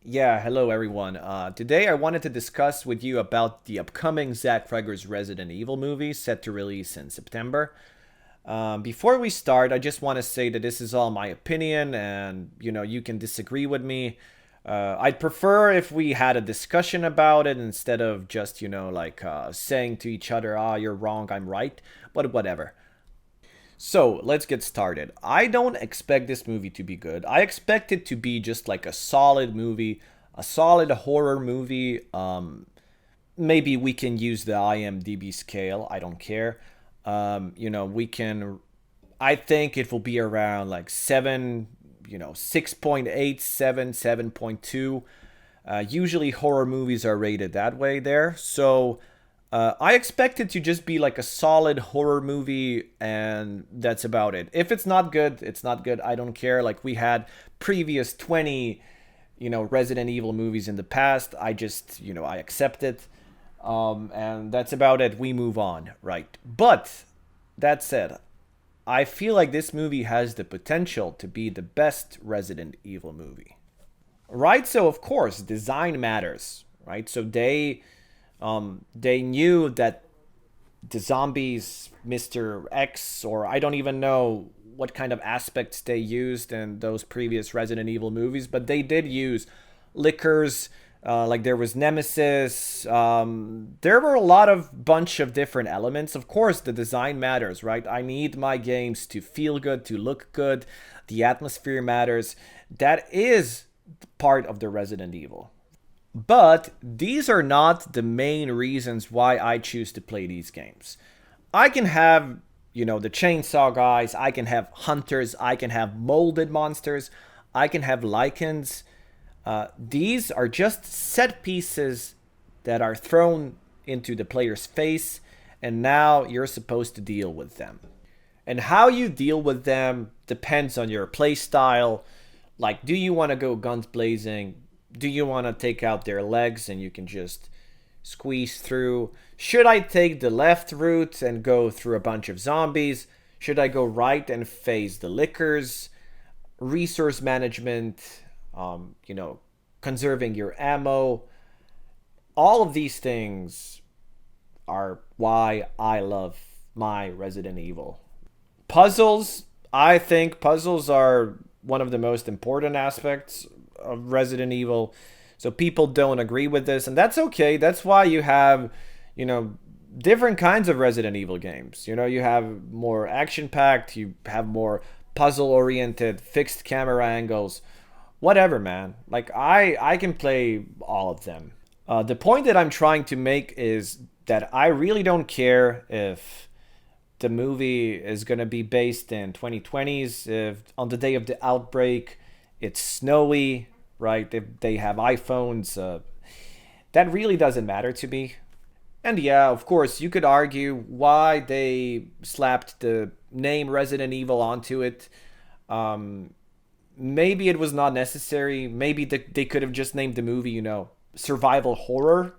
Yeah, hello everyone. Today I wanted to discuss with you about the upcoming Zack Snyder's Resident Evil movie set to release in September. Before we start, I just want to say that this is all my opinion and, you can disagree with me. I'd prefer if we had a discussion about it instead of just, saying to each other, you're wrong, I'm right, but whatever. So let's get started. I don't expect this movie to be good. I expect it to be just like a solid movie, a solid horror movie. Maybe we can use the IMDb scale. I don't care. We can. I think it will be around like 7, 6.8, 7, 7.2. Usually horror movies are rated that way there. So I expect it to just be like a solid horror movie, and that's about it. If it's not good, it's not good. I don't care. Like we had previous 20, Resident Evil movies in the past. I just, I accept it. And that's about it. We move on, right? But that said, I feel like this movie has the potential to be the best Resident Evil movie. Right? So of course, design matters, right? So they knew that the zombies, Mr. X, or I don't even know what kind of aspects they used in those previous Resident Evil movies, but they did use liquors. Like there was Nemesis. There were a lot of bunch of different elements. Of course, the design matters, right? I need my games to feel good, to look good. The atmosphere matters. That is part of the Resident Evil. But these are not the main reasons why I choose to play these games. I can have, the chainsaw guys, I can have hunters, I can have molded monsters, I can have lichens. These are just set pieces that are thrown into the player's face, and now you're supposed to deal with them. And how you deal with them depends on your play style. Like, do you want to go guns blazing? Do you want to take out their legs and you can just squeeze through? Should I take the left route and go through a bunch of zombies? Should I go right and face the lickers? Resource management, conserving your ammo. All of these things are why I love my Resident Evil. Puzzles, I think puzzles are one of the most important aspects of Resident Evil. So people don't agree with this, and that's okay. That's why you have, you know, different kinds of Resident Evil games. You have more action packed, you have more puzzle oriented, fixed camera angles, whatever, man. Like I can play all of them. The point that I'm trying to make is that I really don't care if the movie is going to be based in 2020s, if on the day of the outbreak it's snowy, right? If they have iPhones, that really doesn't matter to me. And yeah, of course, you could argue why they slapped the name Resident Evil onto it. Um, Maybe it was not necessary. Maybe they could have just named the movie, survival horror,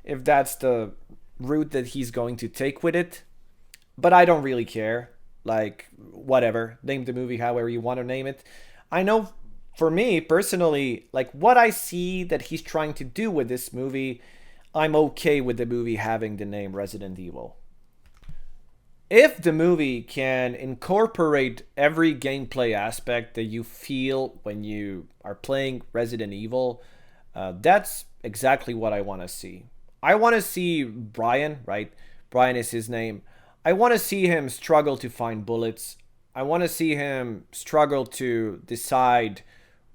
if that's the route that he's going to take with it. But I don't really care. Like, whatever. Name the movie however you want to name it. I know for me personally, like what I see that he's trying to do with this movie, I'm okay with the movie having the name Resident Evil. If the movie can incorporate every gameplay aspect that you feel when you are playing Resident Evil, that's exactly what I want to see. I want to see Brian, right? Brian is his name. I want to see him struggle to find bullets. I want to see him struggle to decide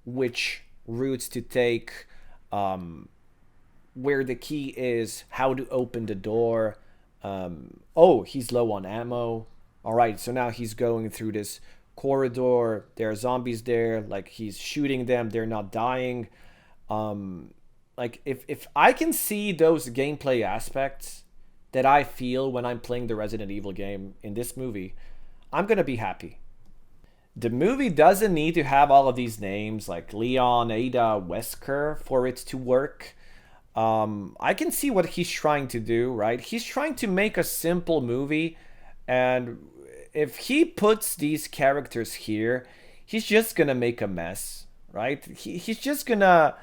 which routes to take, um, where the key is, how to open the door. Oh, he's low on ammo. All right, so now he's going through this corridor. There are zombies there. Like he's shooting them. They're not dying. Like if I can see those gameplay aspects that I feel when I'm playing the Resident Evil game in this movie, I'm gonna be happy. The movie doesn't need to have all of these names like Leon, Ada, Wesker for it to work. I can see what he's trying to do, right? He's trying to make a simple movie, and if he puts these characters here, he's just gonna make a mess, right? He's just gonna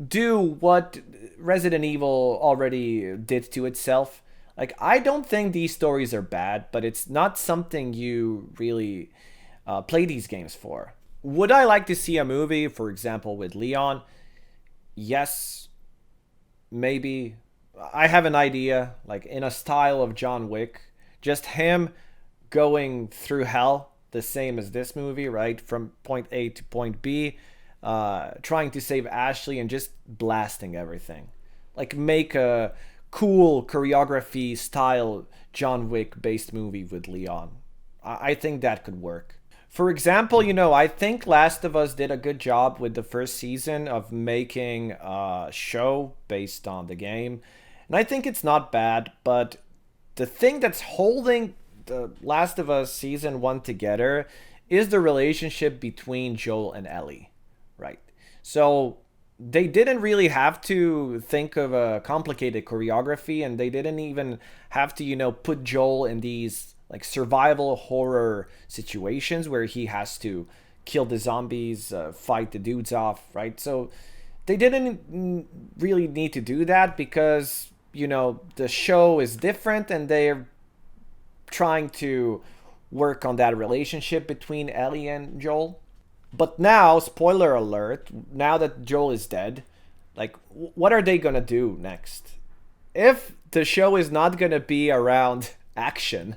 do what Resident Evil already did to itself. Like, I don't think these stories are bad, but it's not something you really play these games for. Would I like to see a movie, for example, with Leon? Yes, maybe. I have an idea, like in a style of John Wick. Just him going through hell, the same as this movie, right? From point A to point B, trying to save Ashley and just blasting everything. Like, make a cool choreography style John Wick based movie with Leon. I think that could work. For example, I think Last of Us did a good job with the first season of making a show based on the game. And I think it's not bad, but the thing that's holding the Last of Us season 1 together is the relationship between Joel and Ellie, right? So they didn't really have to think of a complicated choreography, and they didn't even have to, put Joel in these like survival horror situations where he has to kill the zombies, fight the dudes off, right? So they didn't really need to do that because, the show is different and they're trying to work on that relationship between Ellie and Joel. But now, spoiler alert, now that Joel is dead, like, what are they gonna do next? If the show is not gonna be around action,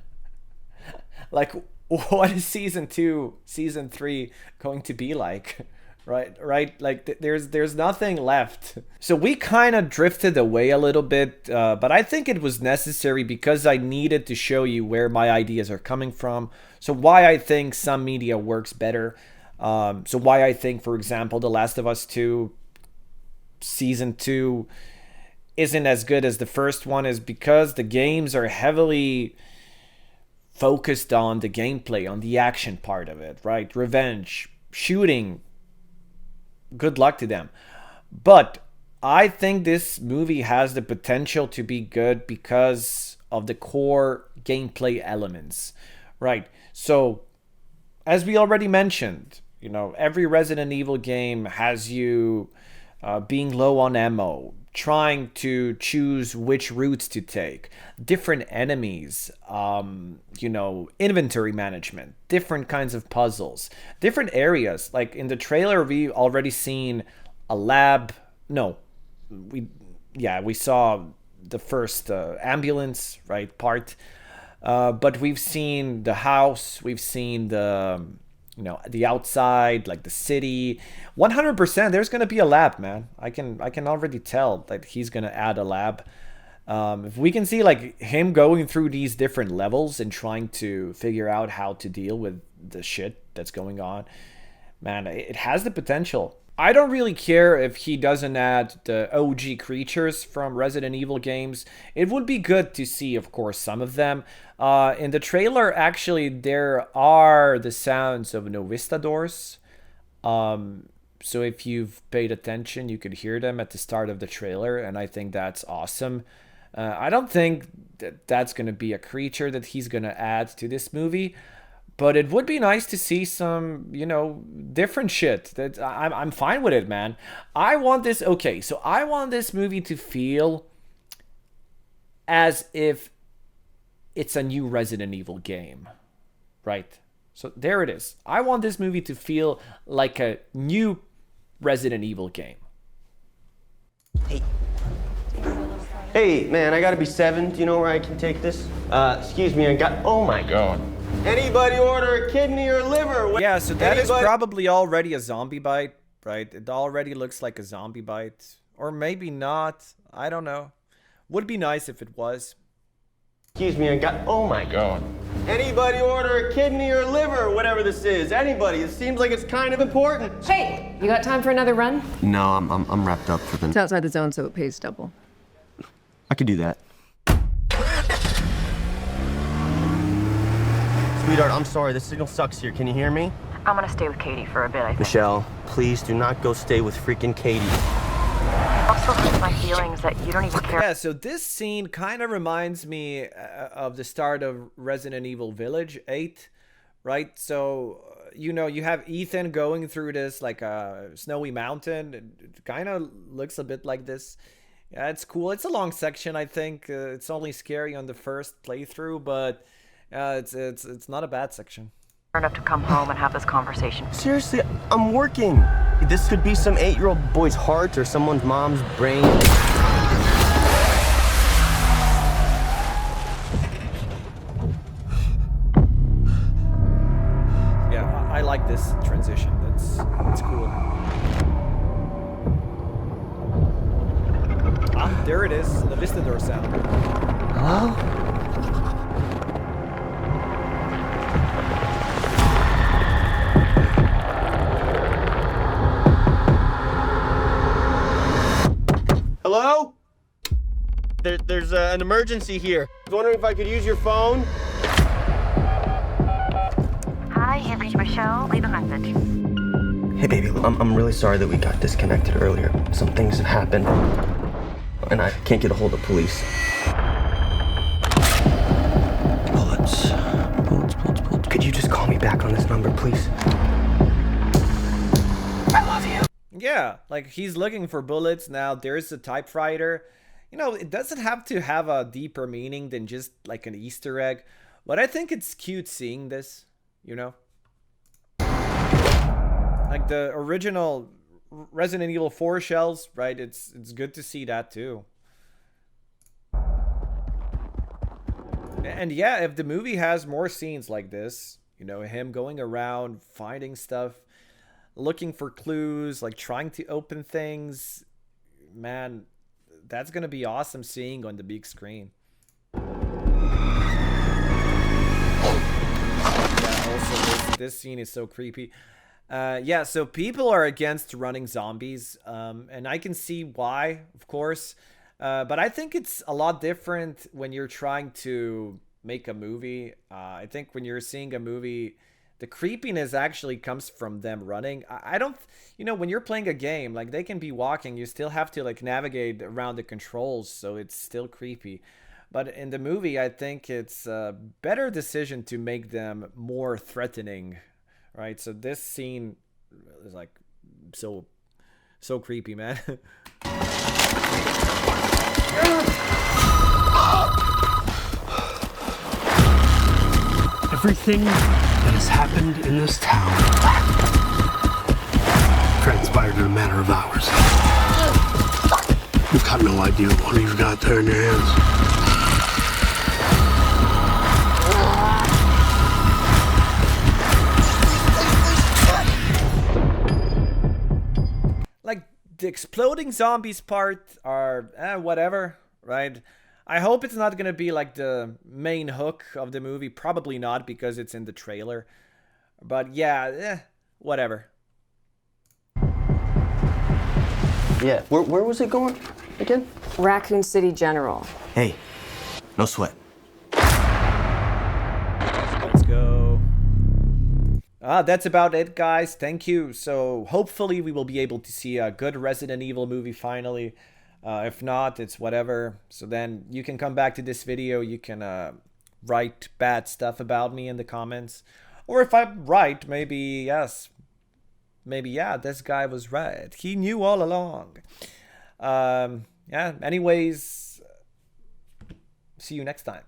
like, what is season 2, season 3 going to be like? Right? Like, there's nothing left. So we kind of drifted away a little bit, but I think it was necessary because I needed to show you where my ideas are coming from. So why I think some media works better. So why I think, for example, The Last of Us 2 season 2 isn't as good as the first one is because the games are heavily focused on the gameplay, on the action part of it, right? Revenge, shooting, good luck to them. But I think this movie has the potential to be good because of the core gameplay elements, right? So, as we already mentioned, every Resident Evil game has you being low on ammo, trying to choose which routes to take, different enemies, inventory management, different kinds of puzzles, different areas. Like in the trailer, we already seen a lab. No, we saw the first ambulance, right, part. But we've seen the house, we've seen the outside, like the city. 100% there's gonna be a lab, man. I can already tell that he's gonna add a lab. If we can see like him going through these different levels and trying to figure out how to deal with the shit that's going on, man, it has the potential. I don't really care if he doesn't add the OG creatures from Resident Evil games. It would be good to see, of course, some of them. In the trailer, actually, there are the sounds of Novistadors. So if you've paid attention, you could hear them at the start of the trailer, and I think that's awesome. I don't think that that's going to be a creature that he's going to add to this movie. But it would be nice to see some, different shit. That I'm fine with it, man. I want this movie to feel as if it's a new Resident Evil game, right? So there it is. I want this movie to feel like a new Resident Evil game. Hey, man, I gotta be 7. Do you know where I can take this? Excuse me, oh my God. Anybody order a kidney or liver? Yeah, so that is probably already a zombie bite, right? It already looks like a zombie bite. Or maybe not. I don't know. Would be nice if it was. Excuse me, oh my God. Anybody order a kidney or liver, whatever this is? Anybody? It seems like it's kind of important. Hey, you got time for another run? No, I'm wrapped up for the... It's outside the zone, so it pays double. I could do that. Sweetheart, I'm sorry. The signal sucks here. Can you hear me? I'm gonna stay with Katie for a bit, I think. Michelle, please do not go stay with freaking Katie. Also hurts my feelings that you don't even care. Yeah, so this scene kind of reminds me of the start of Resident Evil Village 8, right? So you know, you have Ethan going through this like snowy mountain. It kind of looks a bit like this. Yeah, it's cool. It's a long section, I think. It's only scary on the first playthrough, but it's not a bad section. enough to come home and have this conversation. Seriously, I'm working. This could be some 8-year-old boy's heart or someone's mom's brain. Yeah, I like this transition. It's cool. Ah, there it is. The visitor sound. Hello? Hello? There's an emergency here. I was wondering if I could use your phone. Hi, you've reached Michelle. Leave a message. Hey, baby, I'm really sorry that we got disconnected earlier. Some things have happened, and I can't get a hold of police. Bullets. Could you just call me back on this number, please? I love you. Yeah, like he's looking for bullets now. There's a typewriter. You know, it doesn't have to have a deeper meaning than just like an Easter egg, but I think it's cute seeing this, you know? Like the original Resident Evil 4 shells, right? It's good to see that too. And yeah, if the movie has more scenes like this, you know, him going around finding stuff, looking for clues, like trying to open things, man, that's gonna be awesome seeing on the big screen. Yeah, also this scene is so creepy. Yeah, so people are against running zombies, and I can see why, of course, but I think it's a lot different when you're trying to make a movie. I think when you're seeing a movie, the creepiness actually comes from them running. I don't, you know, when you're playing a game, like they can be walking, you still have to like navigate around the controls, so it's still creepy. But in the movie, I think it's a better decision to make them more threatening, right? So this scene is like so creepy, man. Everything that has happened in this town transpired in a matter of hours. You've got no idea what you've got there in your hands. Like the exploding zombies part are whatever, right? I hope it's not gonna be like the main hook of the movie. Probably not, because it's in the trailer. But yeah, whatever. Yeah, where was it going again? Raccoon City General. Hey, no sweat. Let's go. That's about it, guys. Thank you. So hopefully we will be able to see a good Resident Evil movie finally. If not, it's whatever. So then you can come back to this video. You can write bad stuff about me in the comments. Or if I'm right, maybe yes. Maybe, yeah, this guy was right. He knew all along. Yeah, anyways, see you next time.